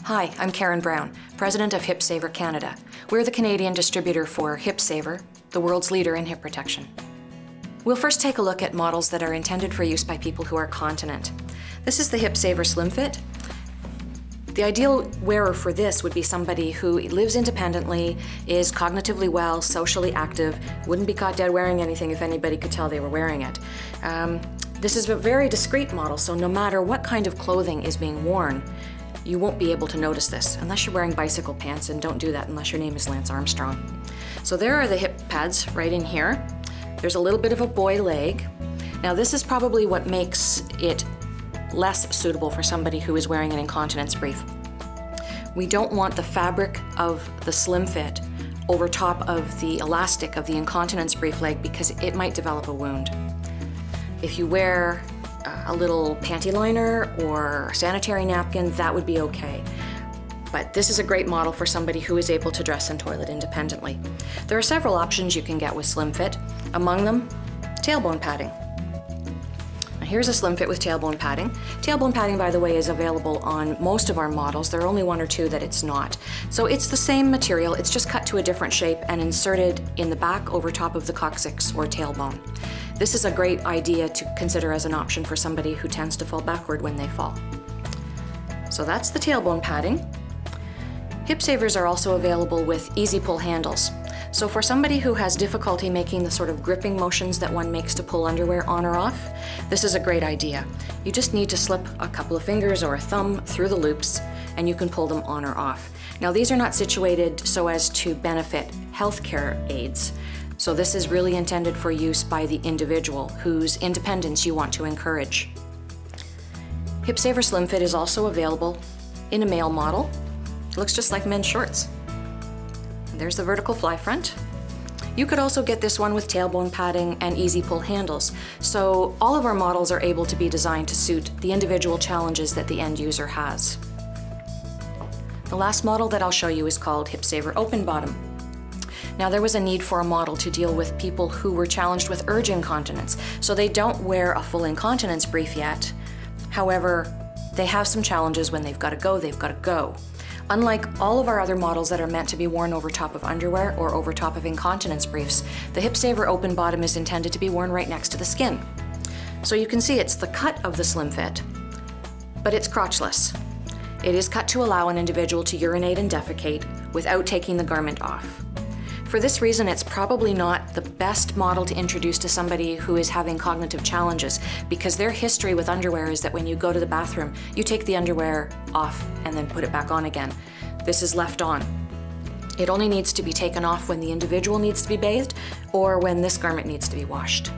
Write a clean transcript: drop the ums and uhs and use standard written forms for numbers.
Hi, I'm Karen Brown, President of HipSaver Canada. We're the Canadian distributor for HipSaver, the world's leader in hip protection. We'll first take a look at models that are intended for use by people who are continent. This is the HipSaver Slim Fit. The ideal wearer for this would be somebody who lives independently, is cognitively well, socially active, wouldn't be caught dead wearing anything if anybody could tell they were wearing it. This is a very discreet model, so no matter what kind of clothing is being worn, you won't be able to notice this unless you're wearing bicycle pants, and don't do that unless your name is Lance Armstrong. So there are the hip pads right in here. There's a little bit of a boy leg. Now this is probably what makes it less suitable for somebody who is wearing an incontinence brief. We don't want the fabric of the slim fit over top of the elastic of the incontinence brief leg because it might develop a wound. If you wear a little panty liner or a sanitary napkin, that would be okay. But this is a great model for somebody who is able to dress and toilet independently. There are several options you can get with Slim Fit. Among them, tailbone padding. Now here's a Slim Fit with tailbone padding. Tailbone padding, by the way, is available on most of our models. There are only one or two that it's not. So it's the same material, it's just cut to a different shape and inserted in the back over top of the coccyx or tailbone. This is a great idea to consider as an option for somebody who tends to fall backward when they fall. So that's the tailbone padding. HipSavers are also available with easy pull handles. So for somebody who has difficulty making the sort of gripping motions that one makes to pull underwear on or off, this is a great idea. You just need to slip a couple of fingers or a thumb through the loops and you can pull them on or off. Now these are not situated so as to benefit healthcare aids. So this is really intended for use by the individual whose independence you want to encourage. HipSaver Slim Fit is also available in a male model. It looks just like men's shorts. There's the vertical fly front. You could also get this one with tailbone padding and easy pull handles. So all of our models are able to be designed to suit the individual challenges that the end user has. The last model that I'll show you is called HipSaver Open Bottom. Now there was a need for a model to deal with people who were challenged with urge incontinence, so they don't wear a full incontinence brief yet. However, they have some challenges when they've got to go, they've got to go. Unlike all of our other models that are meant to be worn over top of underwear or over top of incontinence briefs, the HipSaver Open Bottom is intended to be worn right next to the skin. So you can see it's the cut of the Slim Fit, but it's crotchless. It is cut to allow an individual to urinate and defecate without taking the garment off. For this reason, it's probably not the best model to introduce to somebody who is having cognitive challenges, because their history with underwear is that when you go to the bathroom, you take the underwear off and then put it back on again. This is left on. It only needs to be taken off when the individual needs to be bathed or when this garment needs to be washed.